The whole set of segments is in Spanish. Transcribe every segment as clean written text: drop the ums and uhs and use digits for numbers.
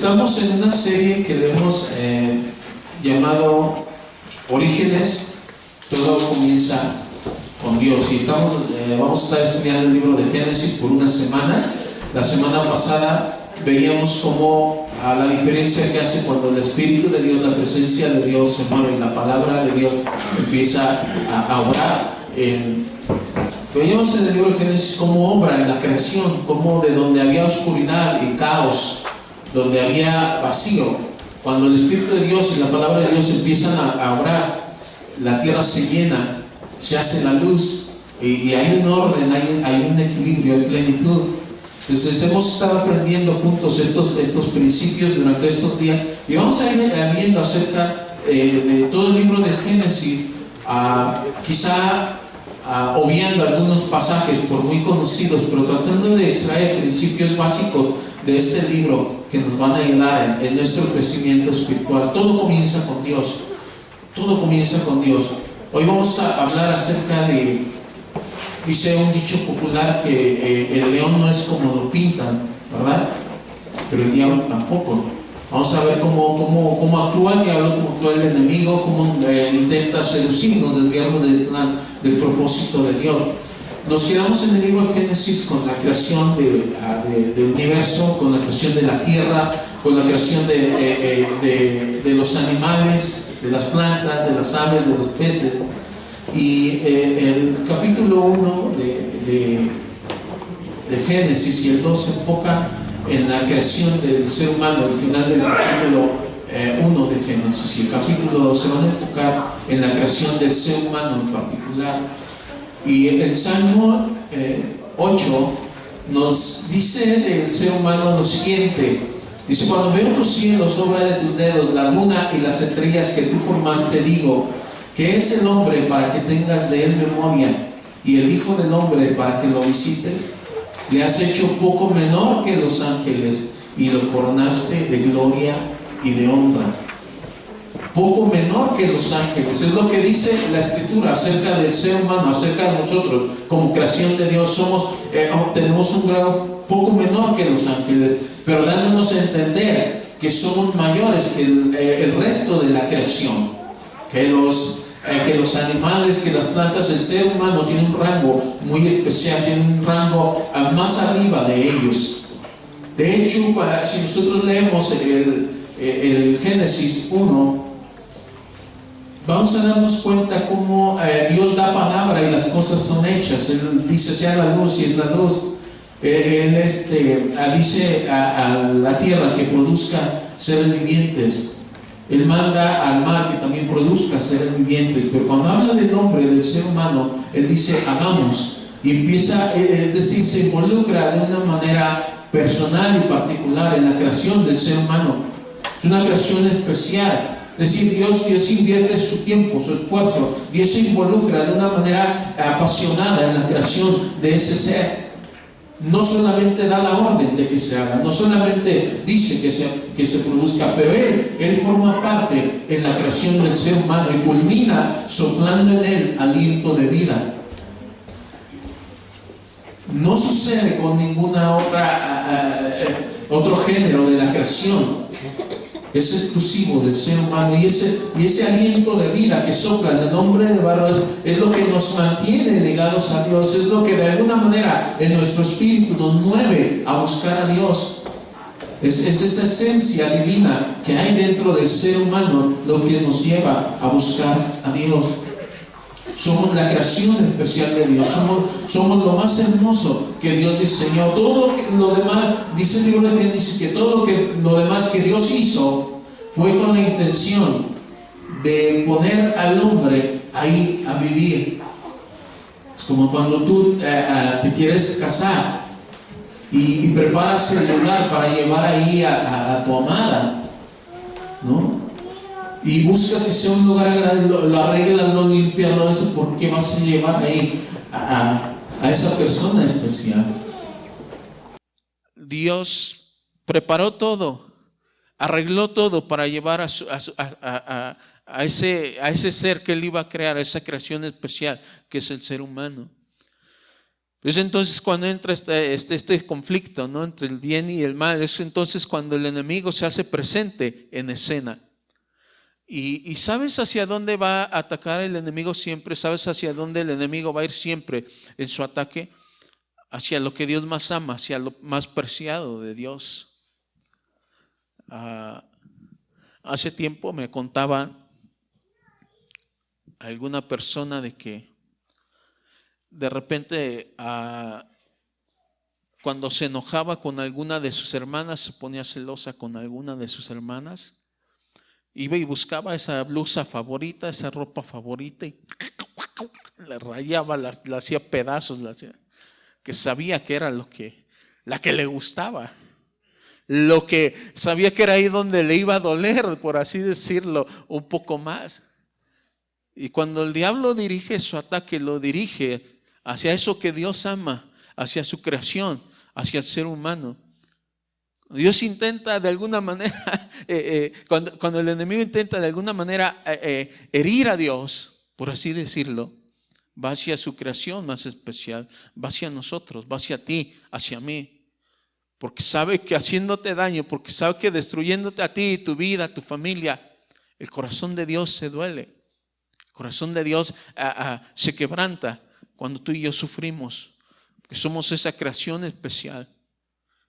Estamos en una serie que le hemos llamado Orígenes, todo comienza con Dios. Y vamos a estar estudiando el libro de Génesis por unas semanas. La semana pasada veíamos cómo la diferencia que hace cuando el Espíritu de Dios, la presencia de Dios se mueve y la palabra de Dios empieza a obrar. Veíamos en el libro de Génesis cómo obra en la creación, cómo de donde había oscuridad y caos, donde había vacío, cuando el Espíritu de Dios y la palabra de Dios empiezan a obrar, la tierra se llena, se hace la luz y hay un orden, hay un equilibrio, hay plenitud. Entonces hemos estado aprendiendo juntos estos principios durante estos días y vamos a ir viendo acerca de todo el libro de Génesis, quizá obviando algunos pasajes por muy conocidos, pero tratando de extraer principios básicos de este libro que nos van a ayudar en nuestro crecimiento espiritual. Todo comienza con Dios. Todo comienza con Dios. Hoy vamos a hablar acerca de, dice un dicho popular que el león no es como lo pintan, ¿verdad? Pero el diablo tampoco. Vamos a ver cómo actúa el diablo, cómo actúa el enemigo, cómo intenta seducirnos, desviarnos del plan, del propósito de Dios. Nos quedamos en el libro de Génesis con la creación del universo, con la creación de la tierra, con la creación de los animales, de las plantas, de las aves, de los peces. Y el capítulo 1 de Génesis y el 2 se enfocan en la creación del ser humano, al final del capítulo 1 de Génesis. Y el capítulo 2 se van a enfocar en la creación del ser humano en particular. Y el Salmo 8 nos dice del ser humano lo siguiente. Dice: cuando veo los cielos, obra de tus dedos, la luna y las estrellas que tú formaste, digo, ¿qué es el hombre para que tengas de él memoria? Y el hijo del hombre para que lo visites. Le has hecho poco menor que los ángeles y lo coronaste de gloria y de honra. Poco menor que los ángeles, es lo que dice la Escritura acerca del ser humano, acerca de nosotros como creación de Dios. Tenemos un grado poco menor que los ángeles, pero dándonos a entender que somos mayores que el resto de la creación, que los animales, que las plantas. El ser humano tiene un rango muy especial, tiene un rango más arriba de ellos. De hecho, si nosotros leemos el Génesis 1, vamos a darnos cuenta cómo Dios da palabra y las cosas son hechas. Él dice: sea la luz, y es la luz. Él dice a la tierra que produzca seres vivientes. Él manda al mar que también produzca seres vivientes. Pero cuando habla del hombre, del ser humano, Él dice: hagamos. Y empieza, es decir, se involucra de una manera personal y particular en la creación del ser humano. Es una creación especial. Es decir, Dios invierte su tiempo, su esfuerzo. Dios se involucra de una manera apasionada en la creación de ese ser. No solamente da la orden de que se haga, no solamente dice que se produzca, pero Él forma parte en la creación del ser humano y culmina soplando en él aliento de vida. No sucede con ninguna otro género de la creación. Es exclusivo del ser humano, y ese aliento de vida que sopla en el hombre de barro es lo que nos mantiene ligados a Dios, es lo que de alguna manera en nuestro espíritu nos mueve a buscar a Dios. Es esa esencia divina que hay dentro del ser humano lo que nos lleva a buscar a Dios. Somos la creación especial de Dios, somos lo más hermoso que Dios diseñó. Todo lo demás, dice el libro de Génesis, que todo lo demás que Dios hizo fue con la intención de poner al hombre ahí a vivir. Es como cuando tú te quieres casar y preparas el lugar para llevar ahí a tu amada, ¿no? Y buscas que sea un lugar agradable, lo arreglas, lo limpias, lo eso, porque vas a llevar ahí a esa persona especial. Dios preparó todo, arregló todo para llevar a ese ser que Él iba a crear, a esa creación especial que es el ser humano. Es entonces cuando entra este conflicto, ¿no?, entre el bien y el mal. Es entonces cuando el enemigo se hace presente en escena. Y ¿sabes hacia dónde va a atacar el enemigo siempre? ¿Sabes hacia dónde el enemigo va a ir siempre en su ataque? Hacia lo que Dios más ama, hacia lo más preciado de Dios. Hace tiempo me contaba alguna persona de que de repente cuando se enojaba con alguna de sus hermanas, se ponía celosa con alguna de sus hermanas, iba y buscaba esa blusa favorita, esa ropa favorita y la rayaba, la hacía pedazos, que sabía que era la que le gustaba, lo que sabía que era ahí donde le iba a doler, por así decirlo, un poco más. Y cuando el diablo dirige su ataque, lo dirige hacia eso que Dios ama, hacia su creación, hacia el ser humano. Dios intenta de alguna manera, cuando el enemigo intenta de alguna manera herir a Dios, por así decirlo, va hacia su creación más especial, va hacia nosotros, va hacia ti, hacia mí. Porque sabe que haciéndote daño, porque sabe que destruyéndote a ti, tu vida, tu familia, el corazón de Dios se duele. El corazón de Dios se quebranta cuando tú y yo sufrimos, porque somos esa creación especial.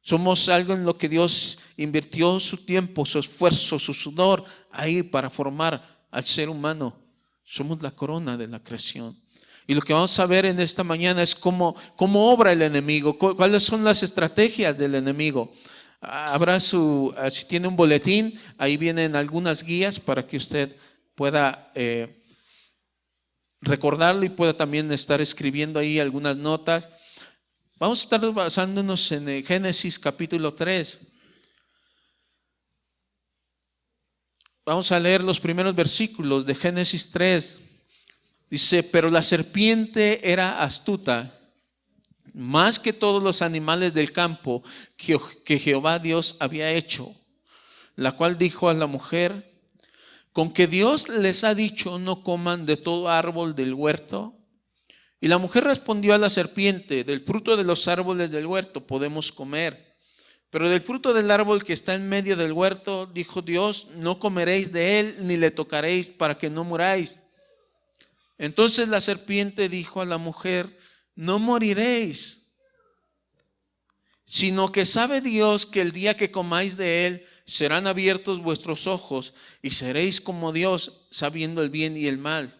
Somos algo en lo que Dios invirtió su tiempo, su esfuerzo, su sudor ahí para formar al ser humano. Somos la corona de la creación. Y lo que vamos a ver en esta mañana es cómo obra el enemigo, cuáles son las estrategias del enemigo. Habrá si tiene un boletín, ahí vienen algunas guías para que usted pueda recordarlo y pueda también estar escribiendo ahí algunas notas. Vamos a estar basándonos en Génesis capítulo 3. Vamos a leer los primeros versículos de Génesis 3. Dice: pero la serpiente era astuta, más que todos los animales del campo que Jehová Dios había hecho, la cual dijo a la mujer: ¿con que Dios les ha dicho no coman de todo árbol del huerto? Y la mujer respondió a la serpiente: del fruto de los árboles del huerto podemos comer, pero del fruto del árbol que está en medio del huerto, dijo Dios, no comeréis de él ni le tocaréis para que no muráis. Entonces la serpiente dijo a la mujer: no moriréis, sino que sabe Dios que el día que comáis de él serán abiertos vuestros ojos y seréis como Dios, sabiendo el bien y el mal.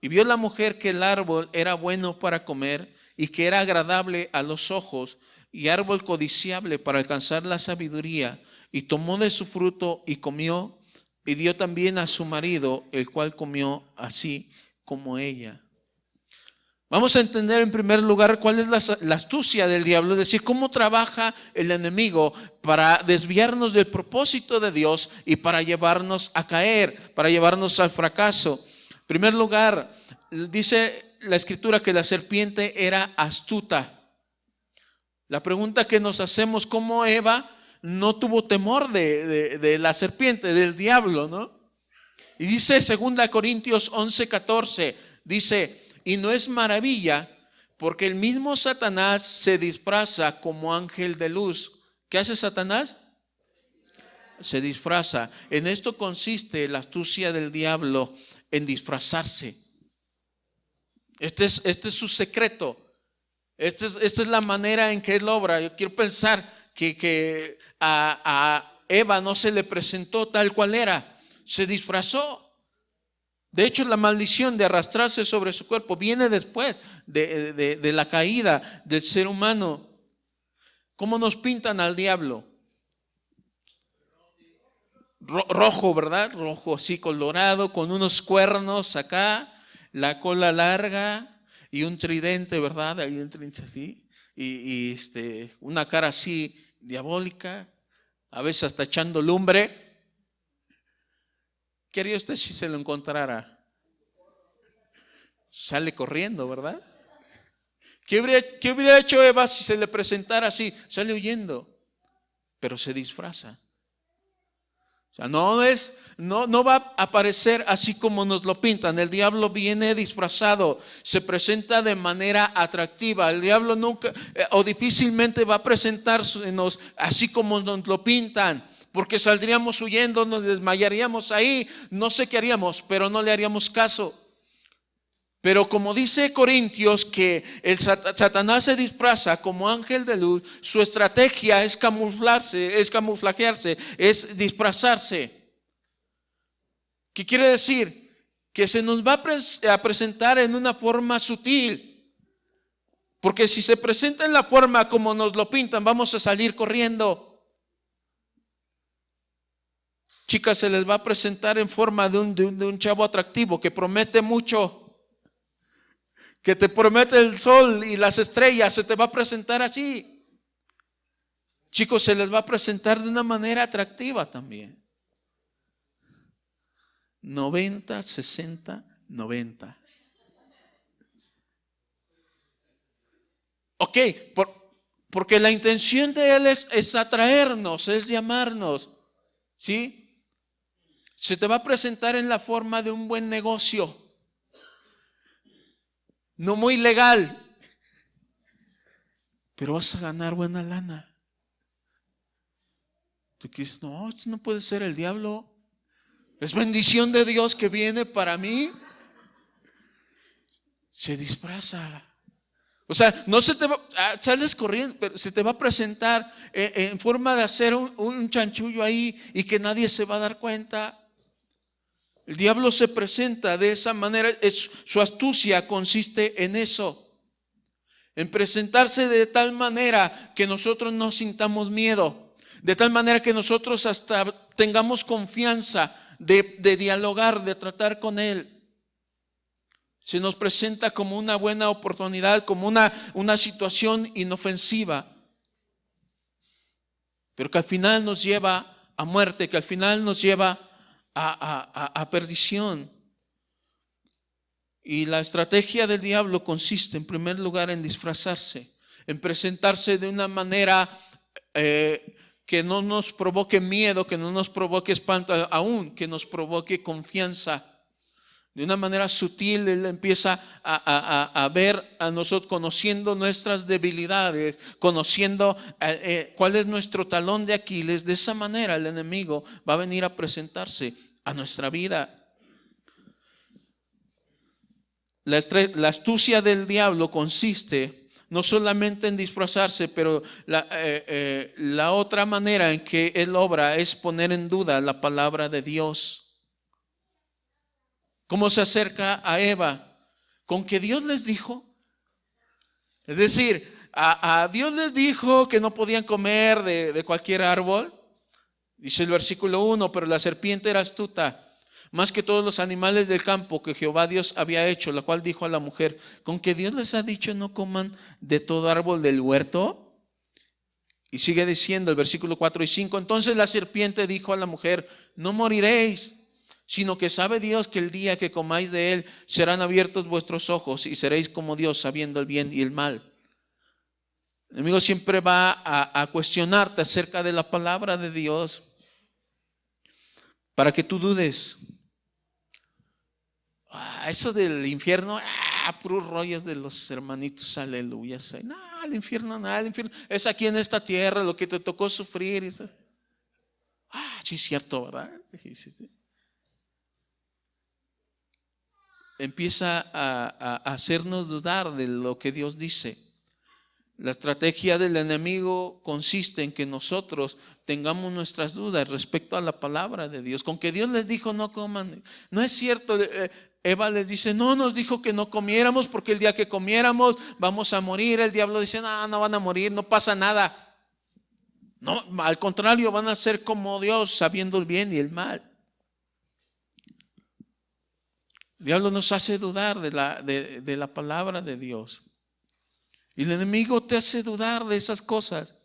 Y vio la mujer que el árbol era bueno para comer y que era agradable a los ojos y árbol codiciable para alcanzar la sabiduría, y tomó de su fruto y comió y dio también a su marido, el cual comió así como ella. Vamos a entender en primer lugar cuál es la astucia del diablo, es decir, cómo trabaja el enemigo para desviarnos del propósito de Dios y para llevarnos a caer, para llevarnos al fracaso. En primer lugar, dice la escritura que la serpiente era astuta. La pregunta que nos hacemos: ¿cómo Eva no tuvo temor de la serpiente, del diablo, no? Y dice 2 Corintios 11:14, dice: y no es maravilla, porque el mismo Satanás se disfraza como ángel de luz. ¿Qué hace Satanás? Se disfraza. En esto consiste la astucia del diablo, en disfrazarse. Este es su secreto. Esta es la manera en que él obra. Yo quiero pensar que a Eva no se le presentó tal cual era, se disfrazó. De hecho, la maldición de arrastrarse sobre su cuerpo viene después de la caída del ser humano. ¿Cómo nos pintan al diablo? Rojo, ¿verdad? Rojo así colorado, con unos cuernos acá, la cola larga y un tridente, ¿verdad? Ahí un tridente así, y una cara así diabólica, a veces hasta echando lumbre. ¿Qué haría usted si se lo encontrara? Sale corriendo, ¿verdad? ¿Qué hubiera hecho Eva si se le presentara así? Sale huyendo, pero se disfraza. sea, no va a aparecer así como nos lo pintan. El diablo viene disfrazado, se presenta de manera atractiva. El diablo nunca o difícilmente va a presentarnos así como nos lo pintan, porque saldríamos huyendo, nos desmayaríamos ahí, no sé qué haríamos, pero no le haríamos caso. Pero como dice Corintios que el Satanás se disfraza como ángel de luz, su estrategia es camuflajearse, es disfrazarse. ¿Qué quiere decir? Que se nos va a presentar en una forma sutil. Porque si se presenta en la forma como nos lo pintan, vamos a salir corriendo. Chicas, se les va a presentar en forma de un chavo atractivo que promete mucho, que te promete el sol y las estrellas, se te va a presentar así. Chicos, se les va a presentar de una manera atractiva también. 90, 60, 90. Ok, porque la intención de él es atraernos, es llamarnos. ¿Sí? Se te va a presentar en la forma de un buen negocio. No muy legal, pero vas a ganar buena lana. Tú dices, no, esto no puede ser el diablo. Es bendición de Dios que viene para mí. Se disfraza. O sea, no se te va, sales corriendo, pero se te va a presentar en forma de hacer un chanchullo ahí y que nadie se va a dar cuenta. El diablo se presenta de esa manera, su astucia consiste en eso, en presentarse de tal manera que nosotros no sintamos miedo, de tal manera que nosotros hasta tengamos confianza de dialogar, de tratar con él. Se nos presenta como una buena oportunidad, como una situación inofensiva, pero que al final nos lleva a muerte, que al final nos lleva a perdición. Y la estrategia del diablo consiste en primer lugar en disfrazarse, en presentarse de una manera que no nos provoque miedo, que no nos provoque espanto, aún que nos provoque confianza. De una manera sutil él empieza a ver a nosotros, conociendo nuestras debilidades, conociendo cuál es nuestro talón de Aquiles. De esa manera el enemigo va a venir a presentarse a nuestra vida. La astucia del diablo consiste no solamente en disfrazarse, pero la otra manera en que él obra es poner en duda la palabra de Dios. ¿Cómo se acerca a Eva? Con que Dios les dijo. Es decir, a Dios les dijo que no podían comer de cualquier árbol. Dice el versículo 1, pero la serpiente era astuta, más que todos los animales del campo que Jehová Dios había hecho, la cual dijo a la mujer, ¿con que Dios les ha dicho no coman de todo árbol del huerto? Y sigue diciendo el versículo 4 y 5, entonces la serpiente dijo a la mujer, no moriréis, sino que sabe Dios que el día que comáis de él serán abiertos vuestros ojos y seréis como Dios, sabiendo el bien y el mal. El enemigo siempre va a cuestionarte acerca de la palabra de Dios para que tú dudes. Eso del infierno, puros rollos de los hermanitos, aleluya. No, el infierno nada, el infierno es aquí en esta tierra, lo que te tocó sufrir. Sí es cierto, ¿verdad? Sí. Empieza a hacernos dudar de lo que Dios dice. La estrategia del enemigo consiste en que nosotros tengamos nuestras dudas respecto a la palabra de Dios. Con que Dios les dijo no coman, no es cierto. Eva les dice, no nos dijo que no comiéramos porque el día que comiéramos vamos a morir. El diablo dice, no van a morir, no pasa nada. No, al contrario, van a ser como Dios, sabiendo el bien y el mal. El diablo nos hace dudar de la palabra de Dios. Y el enemigo te hace dudar de esas cosas.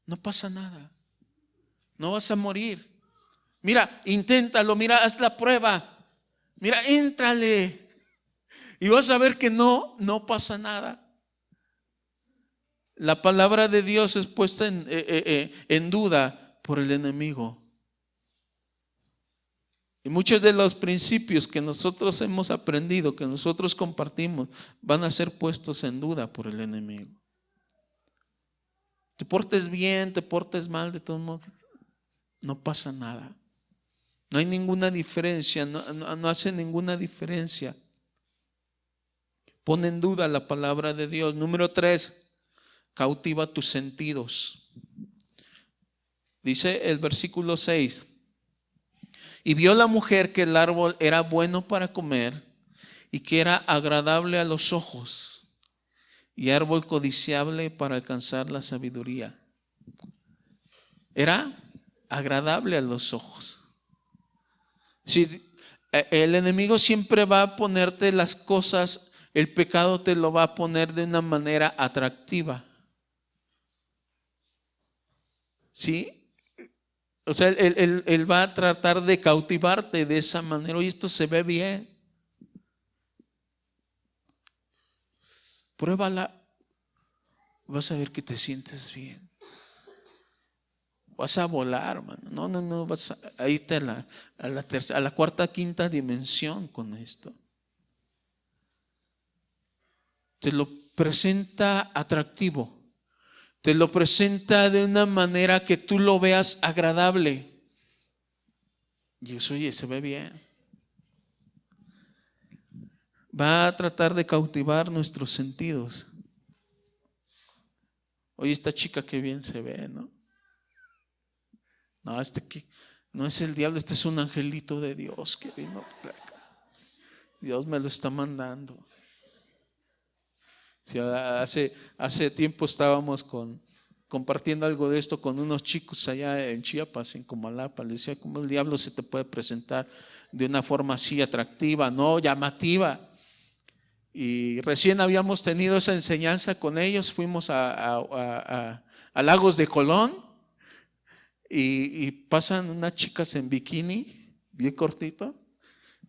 No pasa nada. No vas a morir. Mira, inténtalo, mira, haz la prueba. Mira, éntrale. Y vas a ver que no pasa nada. La palabra de Dios es puesta en duda por el enemigo. Y muchos de los principios que nosotros hemos aprendido, que nosotros compartimos, van a ser puestos en duda por el enemigo. Te portes bien, te portes mal, de todos modos, no pasa nada. No hay ninguna diferencia, no hace ninguna diferencia. Pone en duda la palabra de Dios. Número 3, cautiva tus sentidos. Dice el versículo 6. Y vio la mujer que el árbol era bueno para comer y que era agradable a los ojos y árbol codiciable para alcanzar la sabiduría. Era agradable a los ojos. Si el enemigo siempre va a ponerte las cosas, el pecado te lo va a poner de una manera atractiva. ¿Sí? O sea, él va a tratar de cautivarte de esa manera. Oye, esto se ve bien. Pruébala. Vas a ver que te sientes bien. Vas a volar, mano. No. Vas a irte a la cuarta, quinta dimensión con esto. Te lo presenta atractivo. Te lo presenta de una manera que tú lo veas agradable. Y eso, oye, se ve bien. Va a tratar de cautivar nuestros sentidos. Oye, esta chica qué bien se ve, ¿no? No, no es el diablo, este es un angelito de Dios que vino por acá. Dios me lo está mandando. Sí, hace tiempo estábamos compartiendo algo de esto con unos chicos allá en Chiapas, en Comalapa. Les decía, ¿cómo el diablo se te puede presentar de una forma así atractiva, no llamativa? Y recién habíamos tenido esa enseñanza con ellos. Fuimos a Lagos de Colón y pasan unas chicas en bikini, bien cortito,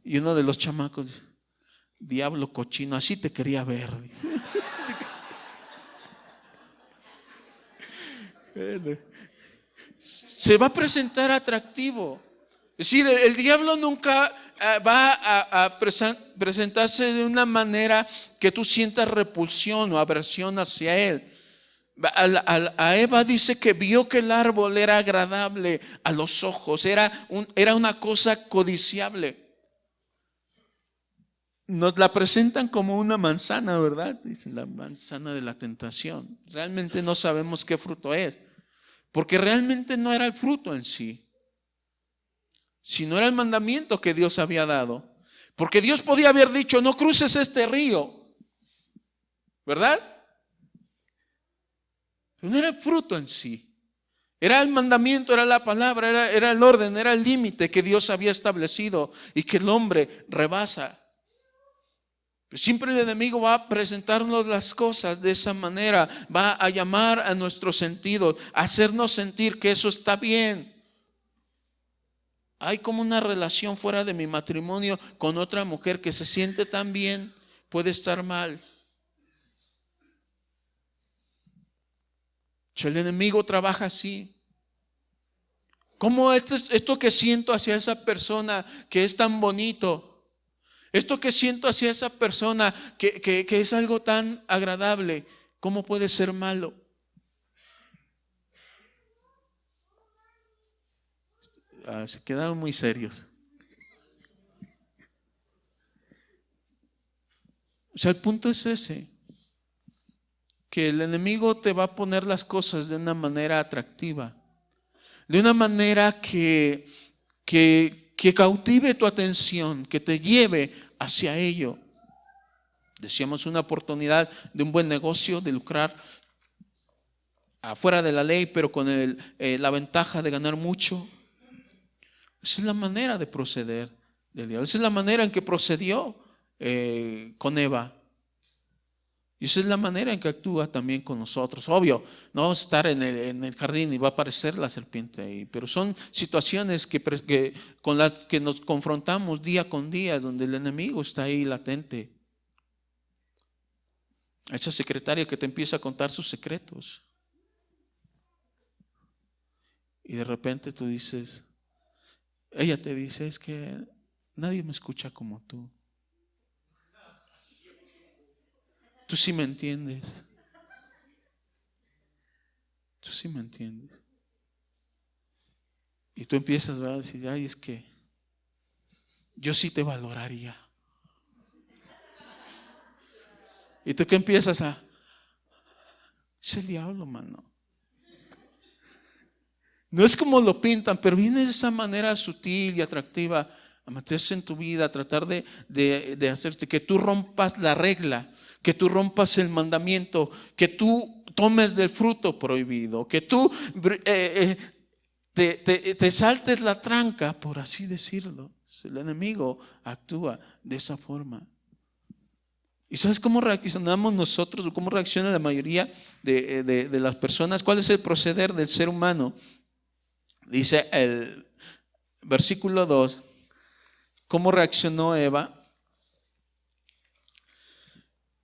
y uno de los chamacos dice: diablo cochino, así te quería ver. Se va a presentar atractivo. Es decir, el diablo nunca va a presentarse de una manera que tú sientas repulsión o aversión hacia él. A Eva dice que vio que el árbol era agradable a los ojos, era una cosa codiciable. Nos la presentan como una manzana, ¿verdad? Dicen la manzana de la tentación. Realmente no sabemos qué fruto es, porque realmente no era el fruto en sí, sino era el mandamiento que Dios había dado. Porque Dios podía haber dicho: no cruces este río, ¿verdad? Pero no era el fruto en sí. Era el mandamiento, era la palabra, era el orden, era el límite que Dios había establecido y que el hombre rebasa. Siempre el enemigo va a presentarnos las cosas de esa manera, va a llamar a nuestros sentidos, a hacernos sentir que eso está bien. Hay como una relación fuera de mi matrimonio con otra mujer que se siente tan bien, puede estar mal. El enemigo trabaja así. ¿Cómo esto que siento hacia esa persona que es tan bonito? Esto que siento hacia esa persona que es algo tan agradable, ¿cómo puede ser malo? Se quedaron muy serios. O sea, el punto es ese, que el enemigo te va a poner las cosas de una manera atractiva, de una manera que cautive tu atención, que te lleve hacia ello. Decíamos, una oportunidad de un buen negocio, de lucrar afuera de la ley, pero con la ventaja de ganar mucho. Esa es la manera de proceder del diablo. Esa es la manera en que procedió con Eva. Y esa es la manera en que actúa también con nosotros. Obvio, no vamos a estar en el jardín y va a aparecer la serpiente ahí, pero son situaciones con las que nos confrontamos día con día, donde el enemigo está ahí latente. Esa secretaria que te empieza a contar sus secretos. Y de repente tú dices: ella te dice, es que nadie me escucha como tú. Tú sí me entiendes. Tú sí me entiendes. Y tú empiezas a decir, ay, es que yo sí te valoraría. Y tú que empiezas a, es el diablo, mano. No es como lo pintan, pero viene de esa manera sutil y atractiva a meterse en tu vida, a tratar de hacerte que tú rompas la regla, que tú rompas el mandamiento, que tú tomes del fruto prohibido, que tú te saltes la tranca, por así decirlo. El enemigo actúa de esa forma. ¿Y sabes cómo reaccionamos nosotros o cómo reacciona la mayoría de las personas? ¿Cuál es el proceder del ser humano? Dice el versículo 2, ¿cómo reaccionó Eva?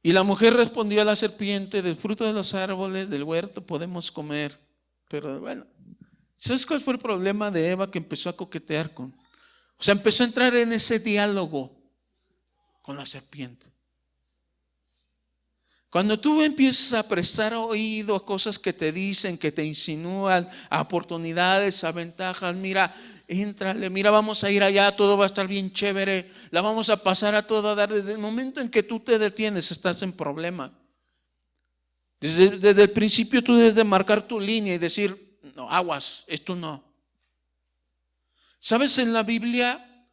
Y la mujer respondió a la serpiente, del fruto de los árboles del huerto podemos comer. Pero bueno, ¿sabes cuál fue el problema de Eva? Que empezó a coquetear o sea, empezó a entrar en ese diálogo con la serpiente. Cuando tú empiezas a prestar oído a cosas que te dicen, que te insinúan, a oportunidades, a ventajas, mira, éntrale, mira, vamos a ir allá, todo va a estar bien chévere, la vamos a pasar a todo dar. Desde el momento en que tú te detienes, estás en problema. Desde el principio tú debes de marcar tu línea y decir, no, aguas, esto no. ¿Sabes? En la Biblia,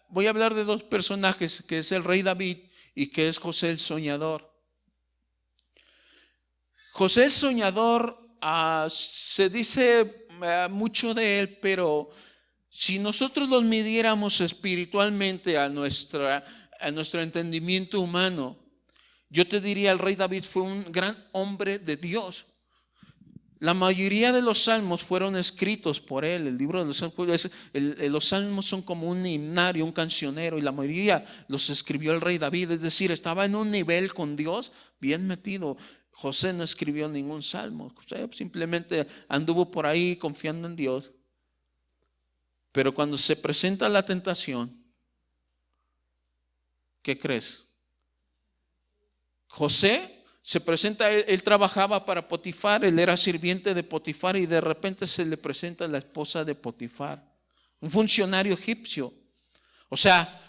voy a hablar de dos personajes, que es el rey David y que es José el soñador. José el soñador, se dice mucho de él, pero si nosotros los midiéramos espiritualmente a nuestro entendimiento humano, yo te diría, el rey David fue un gran hombre de Dios. La mayoría de los salmos fueron escritos por él. El libro de los salmos, los salmos son como un himnario, un cancionero, y la mayoría los escribió el rey David. Es decir, estaba en un nivel con Dios bien metido. José no escribió ningún salmo. José simplemente anduvo por ahí confiando en Dios. Pero cuando se presenta la tentación, ¿qué crees? José se presenta, él trabajaba para Potifar, él era sirviente de Potifar, y de repente se le presenta la esposa de Potifar, un funcionario egipcio. O sea,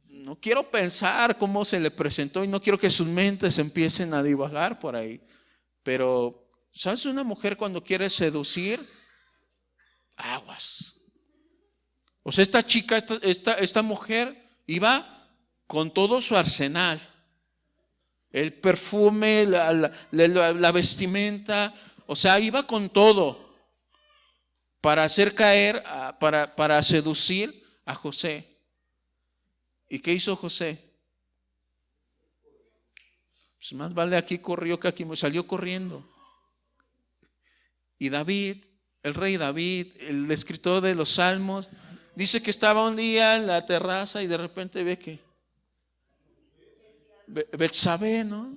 no quiero pensar cómo se le presentó y no quiero que sus mentes empiecen a divagar por ahí. Pero, ¿sabes? Una mujer cuando quiere seducir, aguas. O sea, esta chica, esta mujer iba con todo su arsenal. El perfume, la vestimenta, o sea, iba con todo para hacer caer, para seducir a José. ¿Y qué hizo José? Pues más vale aquí corrió que aquí, salió corriendo. Y David, el rey David, el escritor de los salmos, dice que estaba un día en la terraza y de repente ve que Betsabé, ¿no?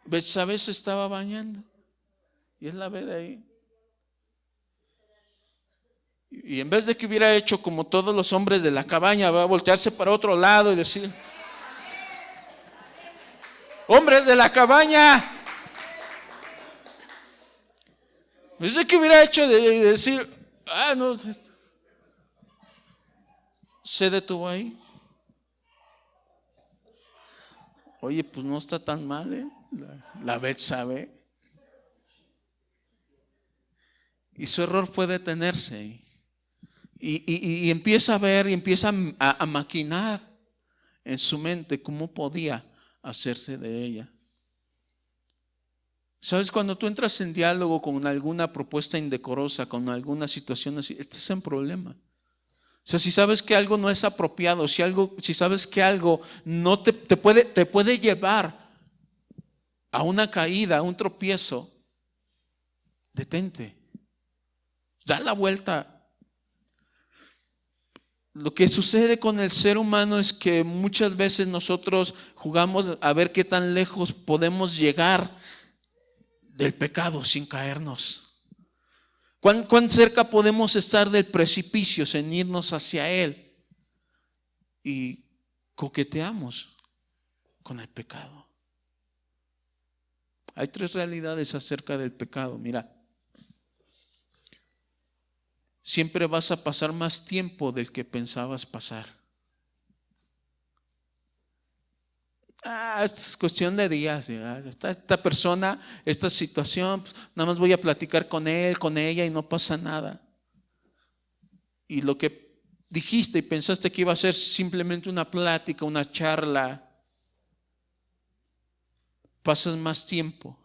Betsabé se estaba bañando y él la ve de ahí. Y en vez de que hubiera hecho como todos los hombres de la cabaña, va a voltearse para otro lado y decir: hombres de la cabaña, en vez de que hubiera hecho de decir, no, se detuvo ahí. Oye, pues no está tan mal, la Betsabé. Y su error fue detenerse. Y empieza a ver y empieza a maquinar en su mente cómo podía hacerse de ella. ¿Sabes? Cuando tú entras en diálogo con alguna propuesta indecorosa, con alguna situación así, estás en problema. O sea, si sabes que algo no es apropiado, si sabes que algo no te puede llevar a una caída, a un tropiezo, detente, da la vuelta. Lo que sucede con el ser humano es que muchas veces nosotros jugamos a ver qué tan lejos podemos llegar del pecado sin caernos. ¿Cuán cerca podemos estar del precipicio en irnos hacia él? Y coqueteamos con el pecado. Hay 3 realidades acerca del pecado. Mira, siempre vas a pasar más tiempo del que pensabas pasar. Esto es cuestión de días. Esta persona, esta situación, pues, nada más voy a platicar con él, con ella y no pasa nada. Y lo que dijiste y pensaste que iba a ser simplemente una plática, una charla, pasas más tiempo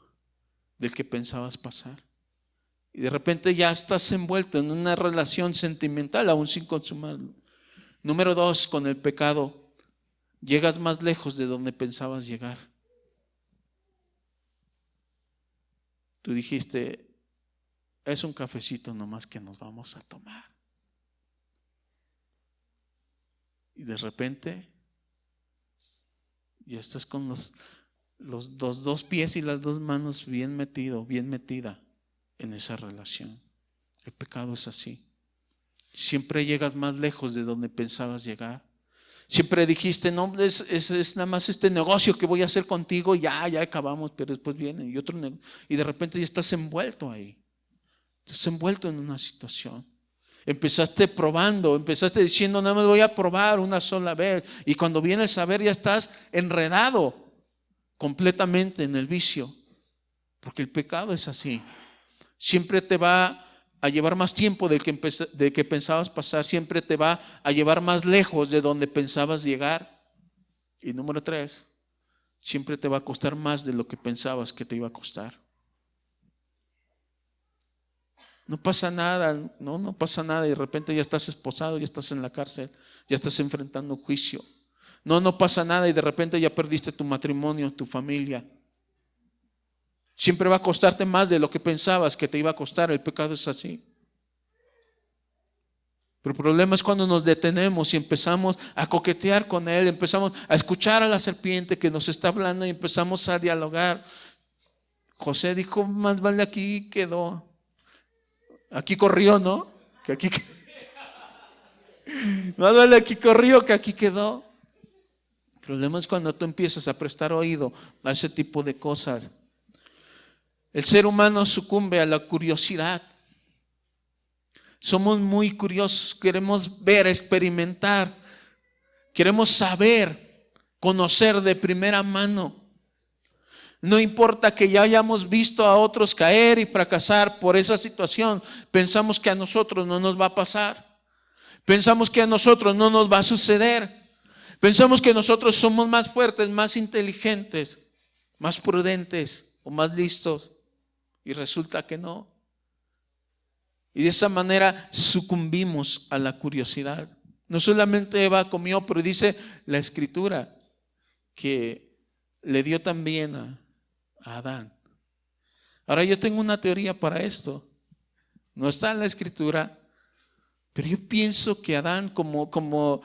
del que pensabas pasar. Y de repente ya estás envuelto en una relación sentimental, aún sin consumarlo. Número 2, con el pecado llegas más lejos de donde pensabas llegar. Tú dijiste, es un cafecito nomás que nos vamos a tomar. Y de repente ya estás con los 2 pies y las 2 manos bien metida en esa relación. El pecado es así. Siempre llegas más lejos de donde pensabas llegar. Siempre dijiste, no, es nada más este negocio que voy a hacer contigo, ya acabamos, pero después viene y otro negocio. Y de repente ya estás envuelto ahí. Estás envuelto en una situación. Empezaste probando, empezaste diciendo, nada más voy a probar una sola vez. Y cuando vienes a ver ya estás enredado completamente en el vicio. Porque el pecado es así. Siempre te va a llevar más tiempo del que pensabas pasar. Siempre te va a llevar más lejos de donde pensabas llegar. Y número 3, siempre te va a costar más de lo que pensabas que te iba a costar. No pasa nada, no pasa nada. Y de repente ya estás esposado, ya estás en la cárcel, ya estás enfrentando un juicio. No pasa nada y de repente ya perdiste tu matrimonio, tu familia. Siempre va a costarte más de lo que pensabas que te iba a costar. El pecado es así. Pero el problema es cuando nos detenemos y empezamos a coquetear con él, empezamos a escuchar a la serpiente que nos está hablando y empezamos a dialogar. José dijo, más vale aquí quedó. Aquí corrió, ¿no? Más vale aquí corrió que aquí quedó. El problema es cuando tú empiezas a prestar oído a ese tipo de cosas. El ser humano sucumbe a la curiosidad. Somos muy curiosos, queremos ver, experimentar, queremos saber, conocer de primera mano. No importa que ya hayamos visto a otros caer y fracasar por esa situación, pensamos que a nosotros no nos va a pasar. Pensamos que a nosotros no nos va a suceder. Pensamos que nosotros somos más fuertes, más inteligentes, más prudentes o más listos. Y resulta que no. Y de esa manera sucumbimos a la curiosidad. No solamente Eva comió, pero dice la Escritura que le dio también a Adán. Ahora yo tengo una teoría para esto. No está en la Escritura, pero yo pienso que Adán, como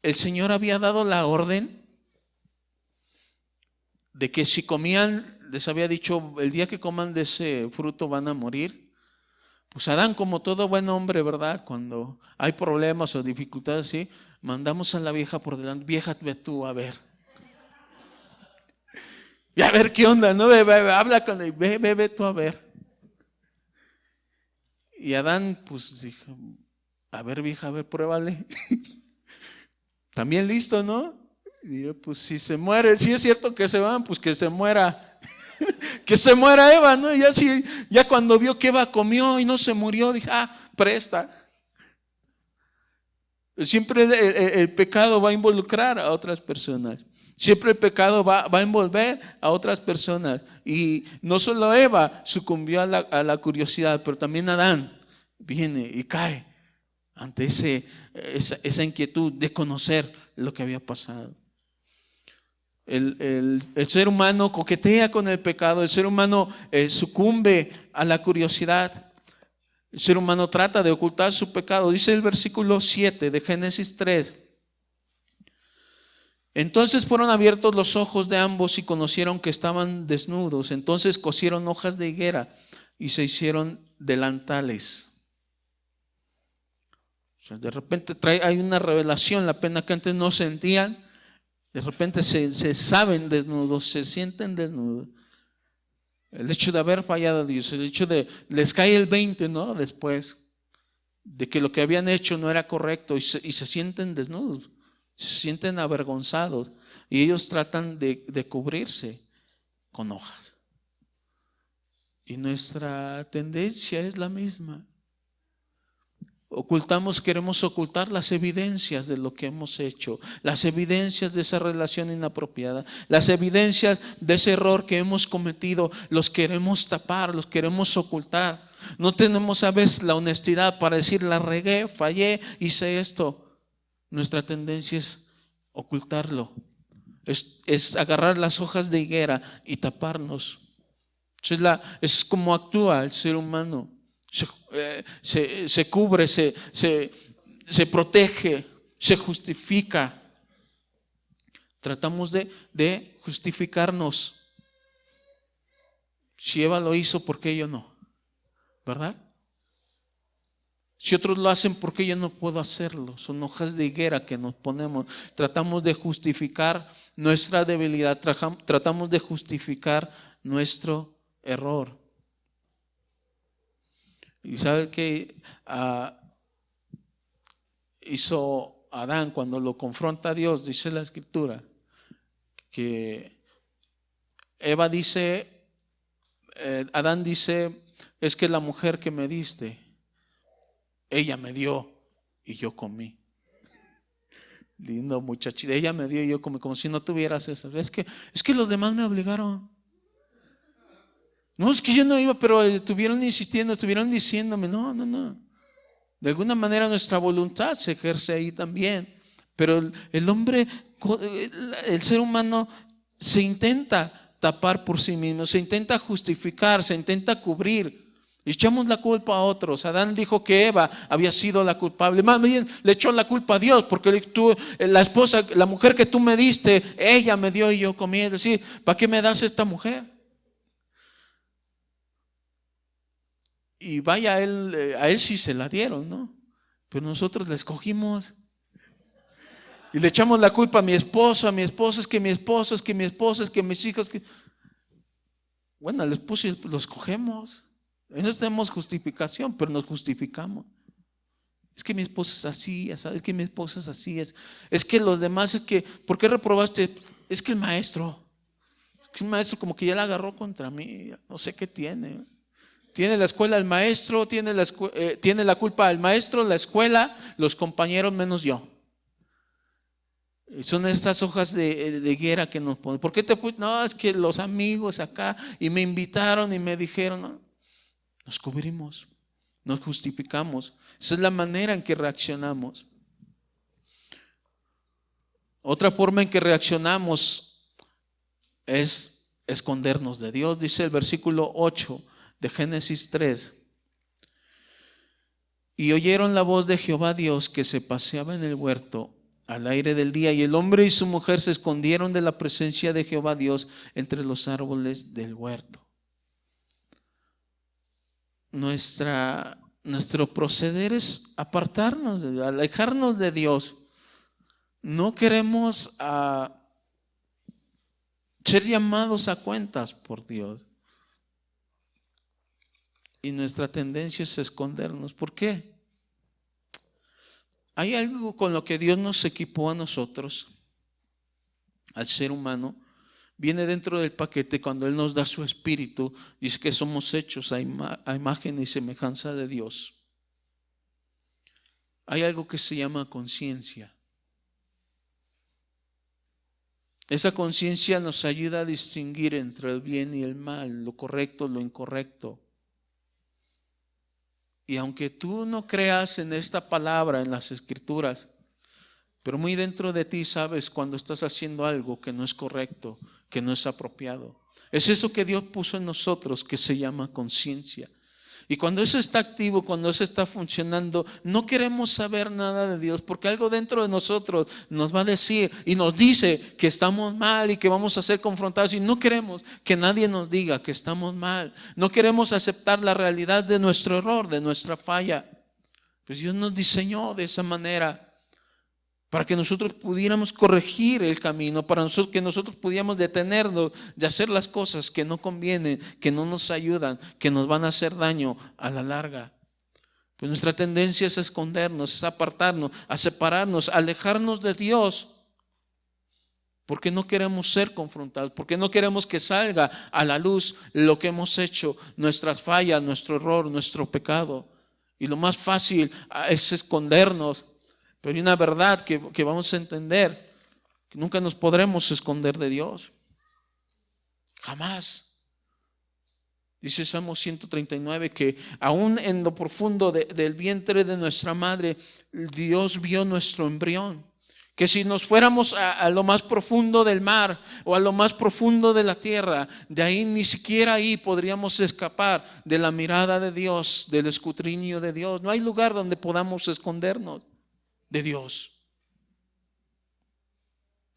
el Señor había dado la orden de que si comían, les había dicho, el día que coman de ese fruto van a morir. Pues Adán, como todo buen hombre, ¿verdad? Cuando hay problemas o dificultades así, mandamos a la vieja por delante. Vieja, ve tú a ver. Y a ver qué onda, ¿no? Habla con él, ve tú a ver. Y Adán, pues dijo, a ver vieja, a ver, pruébale. También listo, ¿no? Y yo, pues si se muere, si es cierto que se van, pues que se muera. Que se muera Eva, ¿no? Y ya cuando vio que Eva comió y no se murió, dije, presta. Siempre el pecado va a involucrar a otras personas. Siempre el pecado va a envolver a otras personas. Y no solo Eva sucumbió a la curiosidad, pero también Adán viene y cae ante esa inquietud de conocer lo que había pasado. El ser humano coquetea con el pecado, el ser humano sucumbe a la curiosidad, el ser humano trata de ocultar su pecado. Dice el versículo 7 de Génesis 3: entonces fueron abiertos los ojos de ambos y conocieron que estaban desnudos. Entonces cosieron hojas de higuera y se hicieron delantales. De repente hay una revelación, la pena que antes no sentían, de repente se saben desnudos, se sienten desnudos. El hecho de haber fallado a Dios, el hecho de les cae el 20, ¿no? Después de que lo que habían hecho no era correcto y se sienten desnudos, se sienten avergonzados y ellos tratan de cubrirse con hojas. Y nuestra tendencia es la misma. Queremos ocultar las evidencias de lo que hemos hecho, las evidencias de esa relación inapropiada, las evidencias de ese error que hemos cometido, los queremos tapar, los queremos ocultar. No tenemos a veces la honestidad para decir, la regué, fallé, hice esto. Nuestra tendencia es ocultarlo, es agarrar las hojas de higuera y taparnos. Es como actúa el ser humano. Se cubre, se protege, se justifica. Tratamos de justificarnos. Si Eva lo hizo, ¿por qué yo no? ¿Verdad? Si otros lo hacen, ¿por qué yo no puedo hacerlo? Son hojas de higuera que nos ponemos. Tratamos de justificar nuestra debilidad, tratamos de justificar nuestro error. ¿Y sabe qué hizo Adán cuando lo confronta a Dios? Dice la Escritura que Eva dice, Adán dice, es que la mujer que me diste, ella me dio y yo comí. Lindo muchachito, ella me dio y yo comí, como si no tuvieras eso. Es que los demás me obligaron. No, es que yo no iba, pero estuvieron insistiendo, estuvieron diciéndome, no. De alguna manera nuestra voluntad se ejerce ahí también. Pero el hombre, el ser humano se intenta tapar por sí mismo, se intenta justificar, se intenta cubrir. Y echamos la culpa a otros. Adán dijo que Eva había sido la culpable. Más bien le echó la culpa a Dios, porque tú, la mujer que tú me diste, ella me dio y yo comí. Es decir, ¿para qué me das esta mujer? Y vaya, a él sí se la dieron, ¿no? Pero nosotros la escogimos. Y le echamos la culpa a mi esposo, es que mi esposo, es que mi esposa, es que mis hijos. Bueno, al esposo lo escogemos. No tenemos justificación, pero nos justificamos. Es que mi esposa es así, es que mi esposa es así. Es que los demás, ¿por qué reprobaste? Es que el maestro como que ya la agarró contra mí, no sé qué tiene. Tiene la escuela el maestro, tiene la culpa el maestro, la escuela, los compañeros menos yo. Son estas hojas de higuera que nos ponen. ¿Por qué te fuiste? No, es que los amigos acá y me invitaron y me dijeron. ¿No? Nos cubrimos, nos justificamos. Esa es la manera en que reaccionamos. Otra forma en que reaccionamos es escondernos de Dios. Dice el versículo 8 de Génesis 3. Y oyeron la voz de Jehová Dios que se paseaba en el huerto al aire del día, y el hombre y su mujer se escondieron de la presencia de Jehová Dios entre los árboles del huerto. Nuestro proceder es apartarnos, alejarnos de Dios. No queremos ser llamados a cuentas por Dios. Y nuestra tendencia es escondernos. ¿Por qué? Hay algo con lo que Dios nos equipó a nosotros, al ser humano. Viene dentro del paquete cuando Él nos da su espíritu. Dice que somos hechos a imagen y semejanza de Dios. Hay algo que se llama conciencia. Esa conciencia nos ayuda a distinguir entre el bien y el mal, lo correcto, lo incorrecto. Y aunque tú no creas en esta palabra, en las Escrituras, pero muy dentro de ti sabes cuando estás haciendo algo que no es correcto, que no es apropiado. Es eso que Dios puso en nosotros, que se llama conciencia. Y cuando eso está activo, cuando eso está funcionando, no queremos saber nada de Dios, porque algo dentro de nosotros nos va a decir y nos dice que estamos mal y que vamos a ser confrontados, y no queremos que nadie nos diga que estamos mal. No queremos aceptar la realidad de nuestro error, de nuestra falla. Pues Dios nos diseñó de esa manera para que nosotros pudiéramos corregir el camino, para que nosotros pudiéramos detenernos de hacer las cosas que no convienen, que no nos ayudan, que nos van a hacer daño a la larga. Pues nuestra tendencia es a escondernos, es a apartarnos, a separarnos, a alejarnos de Dios, porque no queremos ser confrontados, porque no queremos que salga a la luz lo que hemos hecho, nuestras fallas, nuestro error, nuestro pecado. Y lo más fácil es escondernos. Pero hay una verdad que vamos a entender, que nunca nos podremos esconder de Dios. Jamás. Dice Salmo 139 que aún en lo profundo del vientre de nuestra madre, Dios vio nuestro embrión. Que si nos fuéramos a lo más profundo del mar o a lo más profundo de la tierra, de ahí ni siquiera ahí podríamos escapar de la mirada de Dios, del escudriño de Dios. No hay lugar donde podamos escondernos de Dios.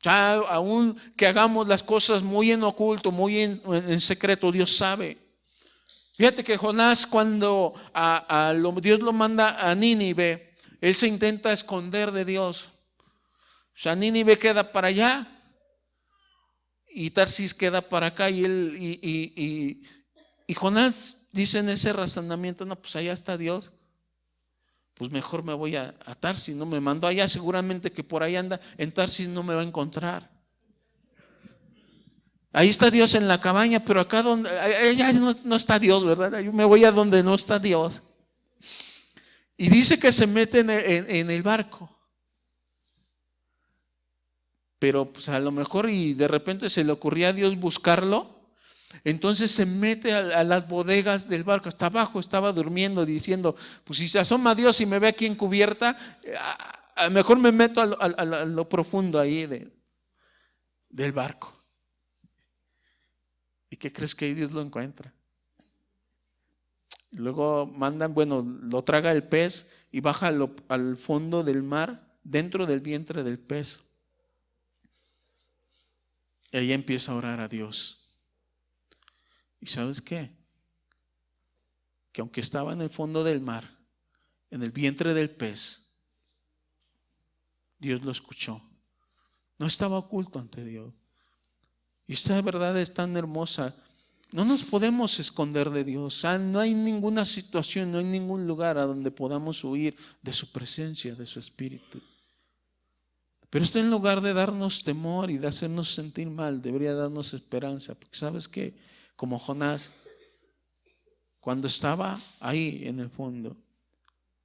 Ya aún que hagamos las cosas muy en oculto, muy en secreto, Dios sabe. Fíjate que Jonás, cuando Dios lo manda a Nínive, él se intenta esconder de Dios. O sea, Nínive queda para allá y Tarsis queda para acá, y Jonás dice en ese razonamiento: no, pues allá está Dios, pues mejor me voy a Tarsis. No me mandó allá, seguramente que por ahí anda, en Tarsis no me va a encontrar. Ahí está Dios en la cabaña, pero acá allá no está Dios, ¿verdad? Yo me voy a donde no está Dios. Y dice que se mete en el barco. Pero pues a lo mejor y de repente se le ocurría a Dios buscarlo. Entonces se mete a las bodegas del barco. Hasta abajo estaba durmiendo, diciendo: pues si se asoma Dios y me ve aquí en cubierta, a lo mejor me meto a lo profundo ahí del barco. ¿Y qué crees que ahí Dios lo encuentra? Luego lo traga el pez y baja al fondo del mar, dentro del vientre del pez. Ella empieza a orar a Dios. ¿Y sabes qué? Que aunque estaba en el fondo del mar, en el vientre del pez, Dios lo escuchó. No estaba oculto ante Dios. Y esta verdad es tan hermosa. No nos podemos esconder de Dios. No hay ninguna situación, no hay ningún lugar a donde podamos huir de su presencia, de su espíritu. Pero esto, en lugar de darnos temor y de hacernos sentir mal, debería darnos esperanza. Porque ¿sabes qué? Como Jonás, cuando estaba ahí en el fondo,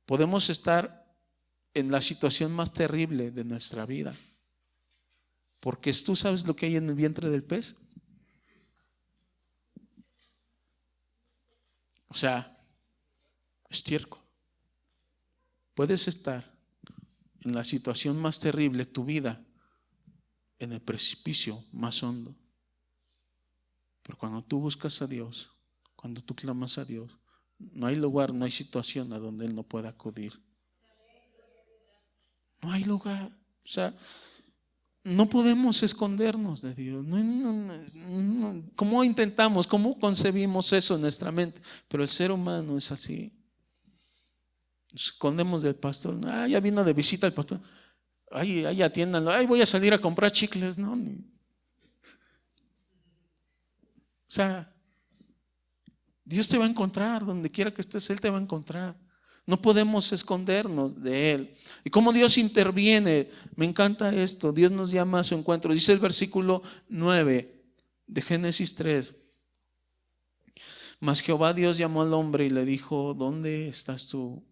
podemos estar en la situación más terrible de nuestra vida. Porque tú sabes lo que hay en el vientre del pez. O sea, estiércol. Puedes estar en la situación más terrible de tu vida, en el precipicio más hondo. Pero cuando tú buscas a Dios, cuando tú clamas a Dios, no hay lugar, no hay situación a donde Él no pueda acudir. No hay lugar. O sea, no podemos escondernos de Dios. ¿Cómo intentamos? ¿Cómo concebimos eso en nuestra mente? Pero el ser humano es así. Nos escondemos del pastor. Ya vino de visita el pastor. Ay, atiéndanlo. Voy a salir a comprar chicles. No. O sea, Dios te va a encontrar. Donde quiera que estés, Él te va a encontrar. No podemos escondernos de Él. Y cómo Dios interviene. Me encanta esto. Dios nos llama a su encuentro. Dice el versículo 9 de Génesis 3. Mas Jehová Dios llamó al hombre y le dijo: ¿dónde estás tú?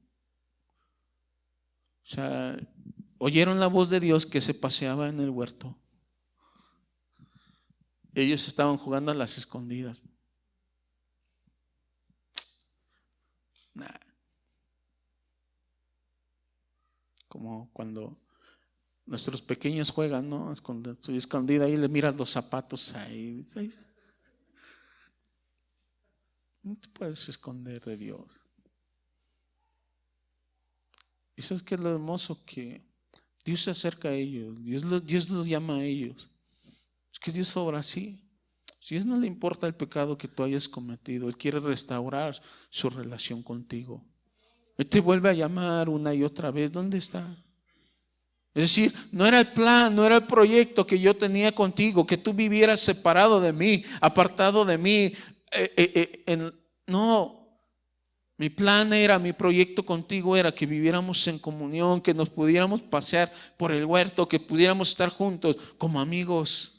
O sea, oyeron la voz de Dios que se paseaba en el huerto. Ellos estaban jugando a las escondidas. Como cuando nuestros pequeños juegan, ¿no? Estoy escondida ahí, le miras los zapatos ahí. No te puedes esconder de Dios. ¿Y sabes qué es lo hermoso? Que Dios se acerca a ellos. Dios los llama a ellos. Es que Dios obra así. Si a Dios no le importa el pecado que tú hayas cometido, Él quiere restaurar su relación contigo. Él te vuelve a llamar una y otra vez. ¿Dónde está? Es decir, no era el plan, no era el proyecto que yo tenía contigo, que tú vivieras separado de mí, apartado de mí. No, mi plan era, mi proyecto contigo era que viviéramos en comunión, que nos pudiéramos pasear por el huerto, que pudiéramos estar juntos como amigos.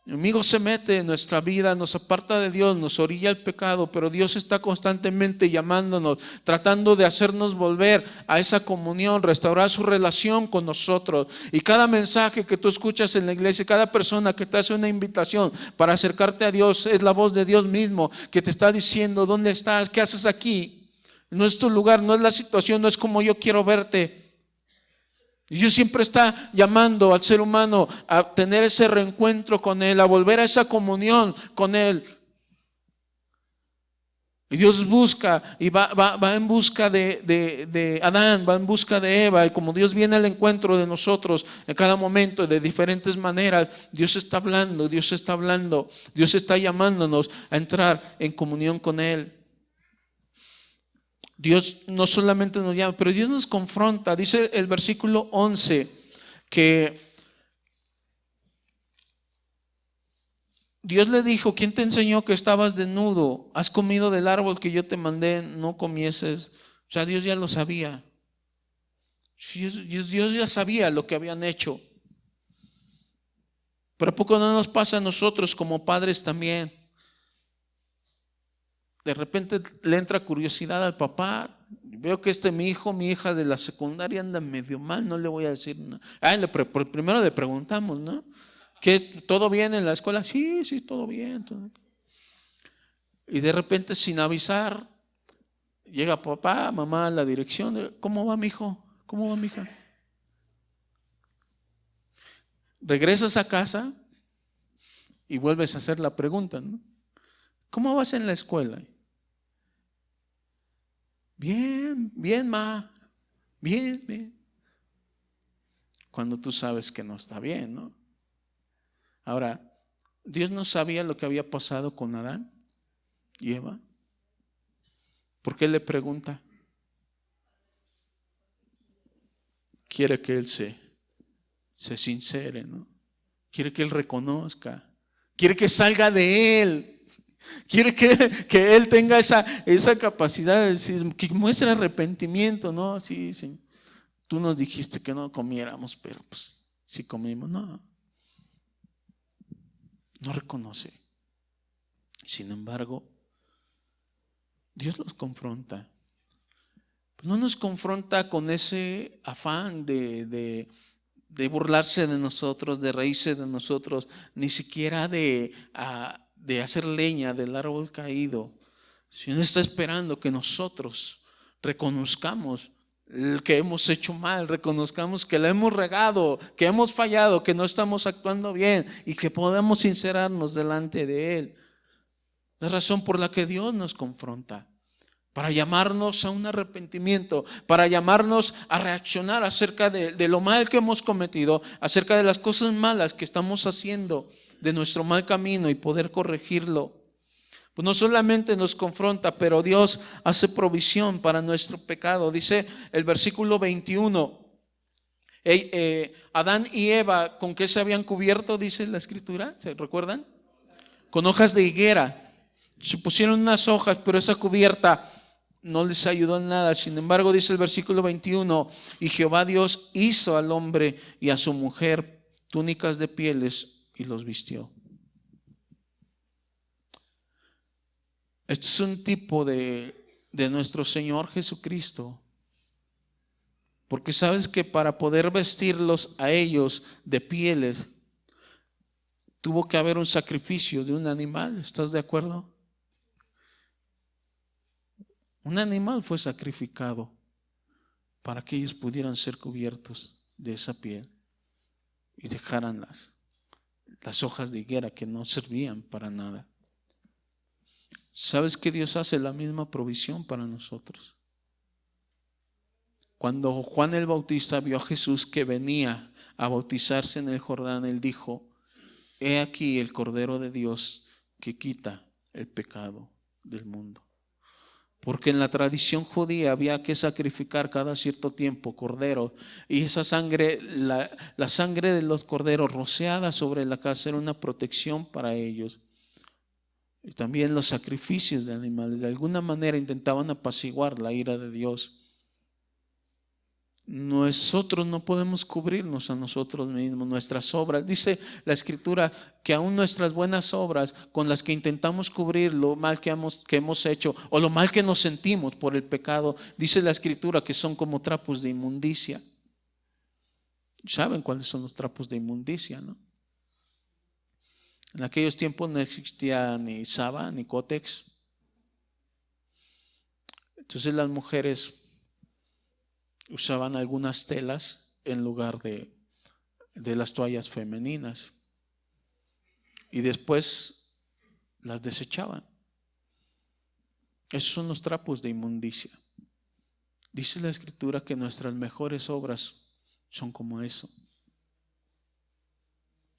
El enemigo se mete en nuestra vida, nos aparta de Dios, nos orilla al pecado, pero Dios está constantemente llamándonos, tratando de hacernos volver a esa comunión, restaurar su relación con nosotros. Y cada mensaje que tú escuchas en la iglesia, cada persona que te hace una invitación para acercarte a Dios, es la voz de Dios mismo que te está diciendo: ¿dónde estás? ¿Qué haces aquí? No es tu lugar, no es la situación, no es como yo quiero verte. Y Dios siempre está llamando al ser humano a tener ese reencuentro con Él, a volver a esa comunión con Él. Y Dios busca y va en busca de Adán, va en busca de Eva. Y como Dios viene al encuentro de nosotros en cada momento de diferentes maneras, Dios está hablando, Dios está llamándonos a entrar en comunión con Él. Dios no solamente nos llama, pero Dios nos confronta. Dice el versículo 11 que Dios le dijo: ¿quién te enseñó que estabas desnudo? ¿Has comido del árbol que yo te mandé no comieses? O sea, Dios ya lo sabía. Dios ya sabía lo que habían hecho. Pero ¿a poco no nos pasa a nosotros como padres también? De repente le entra curiosidad al papá. Veo que mi hijo, mi hija de la secundaria anda medio mal, no le voy a decir nada. Primero le preguntamos, ¿no? ¿Que todo bien en la escuela? Sí, todo bien. Y de repente, sin avisar, llega papá, mamá a la dirección. ¿Cómo va mi hijo? ¿Cómo va mi hija? Regresas a casa y vuelves a hacer la pregunta, ¿no? ¿Cómo vas en la escuela? Bien, ma. Bien. Cuando tú sabes que no está bien, ¿no? Ahora, Dios no sabía lo que había pasado con Adán y Eva. ¿Por qué le pregunta? Quiere que él se sincere, ¿no? Quiere que él reconozca. Quiere que salga de él. Quiere que él tenga esa capacidad de decir, que muestre arrepentimiento, ¿no? Sí, tú nos dijiste que no comiéramos, pero pues sí comimos. No reconoce. Sin embargo, Dios los confronta. No nos confronta con ese afán de burlarse de nosotros, de reírse de nosotros, ni siquiera de hacer leña del árbol caído, sino está esperando que nosotros reconozcamos que hemos hecho mal, reconozcamos que la hemos regado, que hemos fallado, que no estamos actuando bien y que podamos sincerarnos delante de Él. La razón por la que Dios nos confronta, para llamarnos a un arrepentimiento, para llamarnos a reaccionar acerca de lo mal que hemos cometido, acerca de las cosas malas que estamos haciendo, de nuestro mal camino y poder corregirlo. Pues no solamente nos confronta, pero Dios hace provisión para nuestro pecado. Dice el versículo 21, Adán y Eva, ¿con qué se habían cubierto? Dice la escritura, ¿se recuerdan? Con hojas de higuera. Se pusieron unas hojas, pero esa cubierta no les ayudó en nada. Sin embargo, dice el versículo 21, y Jehová Dios hizo al hombre y a su mujer túnicas de pieles y los vistió. Esto es un tipo de nuestro Señor Jesucristo. Porque sabes que para poder vestirlos a ellos de pieles, tuvo que haber un sacrificio de un animal. ¿Estás de acuerdo? Un animal fue sacrificado para que ellos pudieran ser cubiertos de esa piel y dejaran las hojas de higuera que no servían para nada. ¿Sabes que Dios hace la misma provisión para nosotros? Cuando Juan el Bautista vio a Jesús que venía a bautizarse en el Jordán, él dijo: he aquí el Cordero de Dios que quita el pecado del mundo. Porque en la tradición judía había que sacrificar cada cierto tiempo cordero, y esa sangre, la sangre de los corderos rociada sobre la casa era una protección para ellos. Y también los sacrificios de animales de alguna manera intentaban apaciguar la ira de Dios. Nosotros no podemos cubrirnos a nosotros mismos, nuestras obras. Dice la Escritura que aún nuestras buenas obras con las que intentamos cubrir lo mal que hemos hecho o lo mal que nos sentimos por el pecado, dice la Escritura que son como trapos de inmundicia. ¿Saben cuáles son los trapos de inmundicia, no? En aquellos tiempos no existía ni Saba ni Kotex. Entonces las mujeres usaban algunas telas en lugar de las toallas femeninas y después las desechaban. Esos son los trapos de inmundicia. Dice la Escritura que nuestras mejores obras son como eso.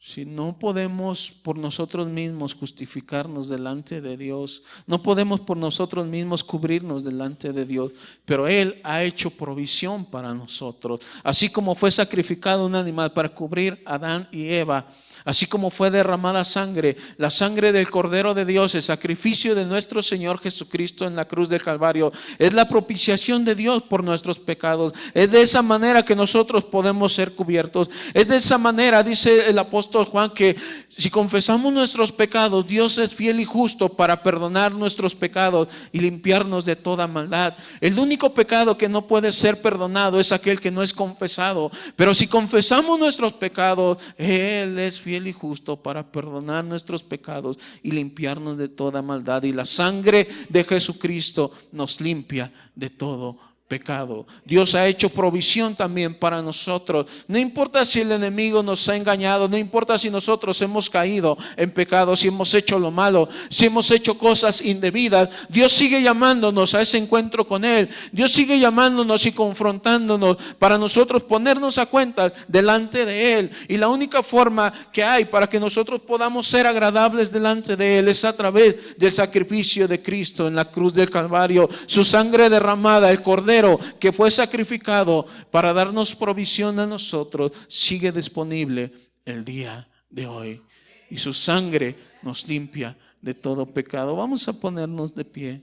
Si no podemos por nosotros mismos justificarnos delante de Dios, no podemos por nosotros mismos cubrirnos delante de Dios, pero Él ha hecho provisión para nosotros. Así como fue sacrificado un animal para cubrir a Adán y Eva, así como fue derramada sangre, la sangre del Cordero de Dios, el sacrificio de nuestro Señor Jesucristo en la cruz del Calvario, es la propiciación de Dios por nuestros pecados. Es de esa manera que nosotros podemos ser cubiertos. Es de esa manera, dice el apóstol Juan, que si confesamos nuestros pecados, Dios es fiel y justo para perdonar nuestros pecados y limpiarnos de toda maldad. El único pecado que no puede ser perdonado es aquel que no es confesado. Pero si confesamos nuestros pecados, Él es fiel y justo para perdonar nuestros pecados y limpiarnos de toda maldad. Y la sangre de Jesucristo nos limpia de todo pecado. Dios ha hecho provisión también para nosotros. No importa si el enemigo nos ha engañado, no importa si nosotros hemos caído en pecado, si hemos hecho lo malo, si hemos hecho cosas indebidas, Dios sigue llamándonos a ese encuentro con Él. Dios sigue llamándonos y confrontándonos para nosotros ponernos a cuentas delante de Él. Y la única forma que hay para que nosotros podamos ser agradables delante de Él es a través del sacrificio de Cristo en la cruz del Calvario. Su sangre derramada, el Cordero que fue sacrificado para darnos provisión a nosotros, sigue disponible el día de hoy, y su sangre nos limpia de todo pecado. Vamos a ponernos de pie.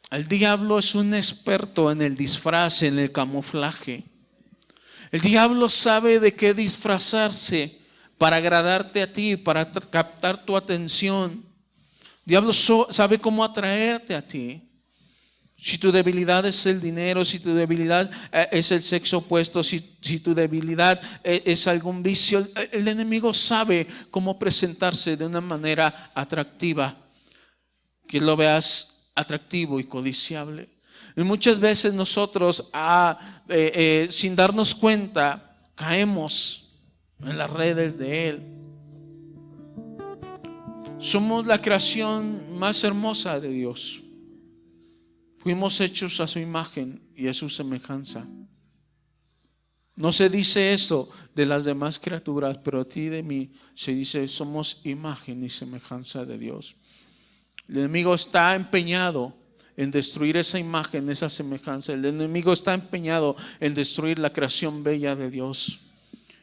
El diablo es un experto en el disfraz, en el camuflaje. El diablo sabe de qué disfrazarse para agradarte a ti, para captar tu atención. El diablo sabe cómo atraerte a ti. Si tu debilidad es el dinero, si tu debilidad es el sexo opuesto, si tu debilidad es algún vicio, el enemigo sabe cómo presentarse de una manera atractiva, que lo veas atractivo y codiciable. Y muchas veces nosotros, sin darnos cuenta, caemos en las redes de él. Somos la creación más hermosa de Dios. Fuimos hechos a su imagen y a su semejanza. No se dice eso de las demás criaturas, pero a ti y de mí se dice: somos imagen y semejanza de Dios. El enemigo está empeñado en destruir esa imagen, esa semejanza. El enemigo está empeñado en destruir la creación bella de Dios.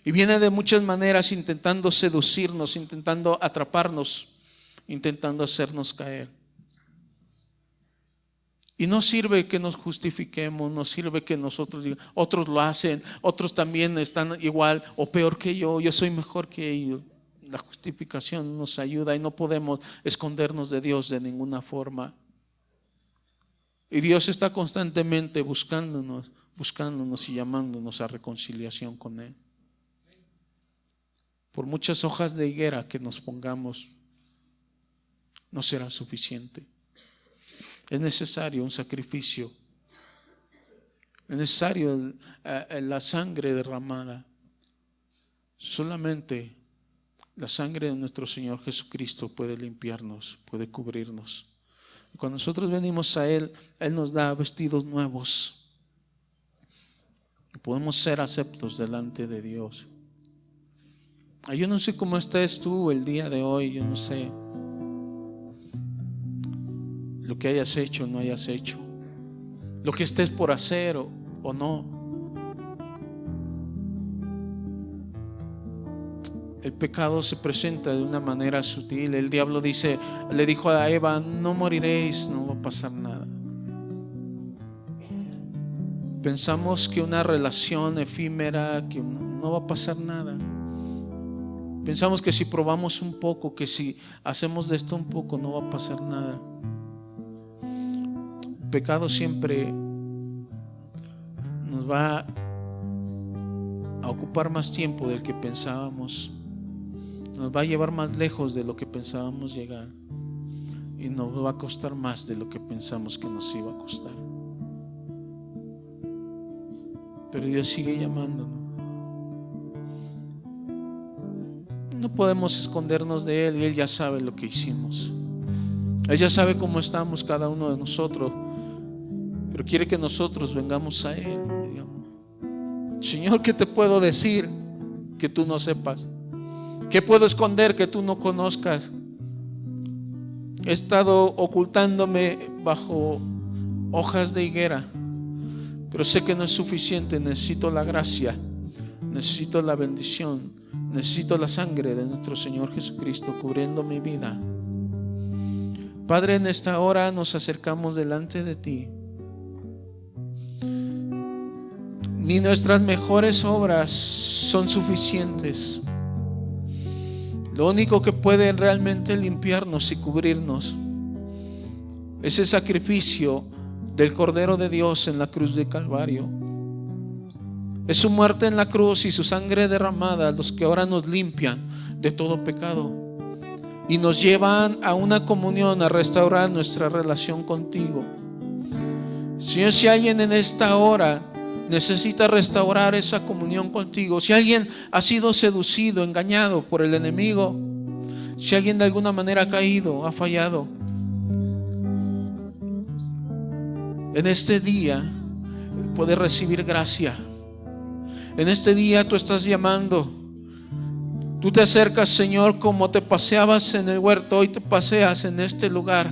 Y viene de muchas maneras intentando seducirnos, intentando atraparnos, intentando hacernos caer. Y no sirve que nos justifiquemos, no sirve que nosotros digamos, otros lo hacen, otros también están igual o peor que yo soy mejor que ellos. La justificación nos ayuda y no podemos escondernos de Dios de ninguna forma. Y Dios está constantemente buscándonos y llamándonos a reconciliación con Él. Por muchas hojas de higuera que nos pongamos, no será suficiente. Es necesario un sacrificio. Es necesario la sangre derramada. Solamente la sangre de nuestro Señor Jesucristo puede limpiarnos, puede cubrirnos. Y cuando nosotros venimos a Él, Él nos da vestidos nuevos. Y podemos ser aceptos delante de Dios. Yo no sé cómo estés tú el día de hoy. Yo no sé lo que hayas hecho o no hayas hecho, lo que estés por hacer o no. El pecado se presenta de una manera sutil. El diablo le dijo a Eva: no moriréis, no va a pasar nada. Pensamos que una relación efímera, que no va a pasar nada. Pensamos que si probamos un poco, que si hacemos de esto un poco, no va a pasar nada. El pecado siempre nos va a ocupar más tiempo del que pensábamos. Nos va a llevar más lejos de lo que pensábamos llegar. Y nos va a costar más de lo que pensamos que nos iba a costar. Pero Dios sigue llamándonos. No podemos escondernos de Él, y Él ya sabe lo que hicimos. Él ya sabe cómo estamos cada uno de nosotros, pero quiere que nosotros vengamos a Él. Digamos: Señor, ¿qué te puedo decir que tú no sepas? ¿Qué puedo esconder que tú no conozcas? He estado ocultándome bajo hojas de higuera, pero sé que no es suficiente. Necesito la gracia, necesito la bendición, necesito la sangre de nuestro Señor Jesucristo cubriendo mi vida. Padre, en esta hora nos acercamos delante de ti. Ni nuestras mejores obras son suficientes. Lo único que puede realmente limpiarnos y cubrirnos es el sacrificio del Cordero de Dios en la cruz de Calvario. Es su muerte en la cruz y su sangre derramada los que ahora nos limpian de todo pecado y nos llevan a una comunión, a restaurar nuestra relación contigo. Señor, si alguien en esta hora necesita restaurar esa comunión contigo, si alguien ha sido seducido, engañado por el enemigo, si alguien de alguna manera ha caído, ha fallado, en este día puede recibir gracia. En este día tú estás llamando. Tú te acercas, Señor, como te paseabas en el huerto. Hoy te paseas en este lugar.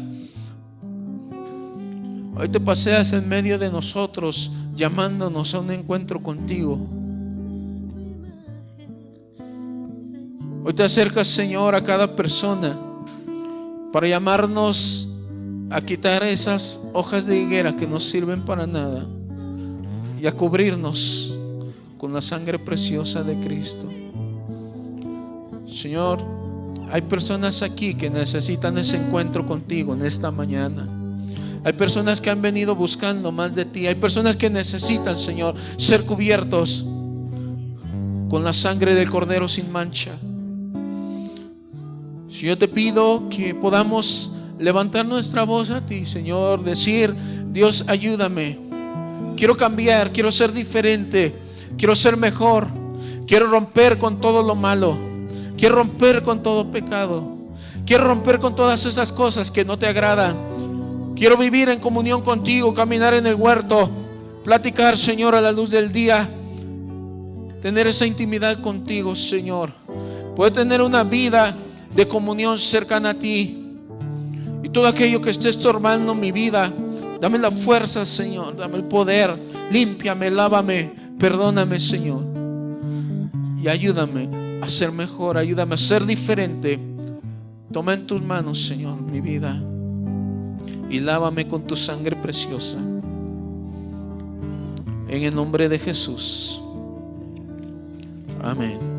Hoy te paseas en medio de nosotros, llamándonos a un encuentro contigo. Hoy te acercas, Señor, a cada persona para llamarnos a quitar esas hojas de higuera que no sirven para nada y a cubrirnos con la sangre preciosa de Cristo. Señor, hay personas aquí que necesitan ese encuentro contigo en esta mañana. Hay personas que han venido buscando más de ti. Hay personas que necesitan, Señor, ser cubiertos con la sangre del Cordero sin mancha. Yo te pido que podamos levantar nuestra voz a ti, Señor, decir: Dios, ayúdame. Quiero cambiar, quiero ser diferente, quiero ser mejor, quiero romper con todo lo malo, quiero romper con todo pecado, quiero romper con todas esas cosas que no te agradan. Quiero vivir en comunión contigo, caminar en el huerto, platicar, Señor, a la luz del día, tener esa intimidad contigo, Señor. Poder tener una vida de comunión cercana a ti. Y todo aquello que esté estorbando mi vida, dame la fuerza, Señor, dame el poder. Límpiame, lávame, perdóname, Señor, y ayúdame a ser mejor, ayúdame a ser diferente. Toma en tus manos, Señor, mi vida y lávame con tu sangre preciosa. En el nombre de Jesús. Amén.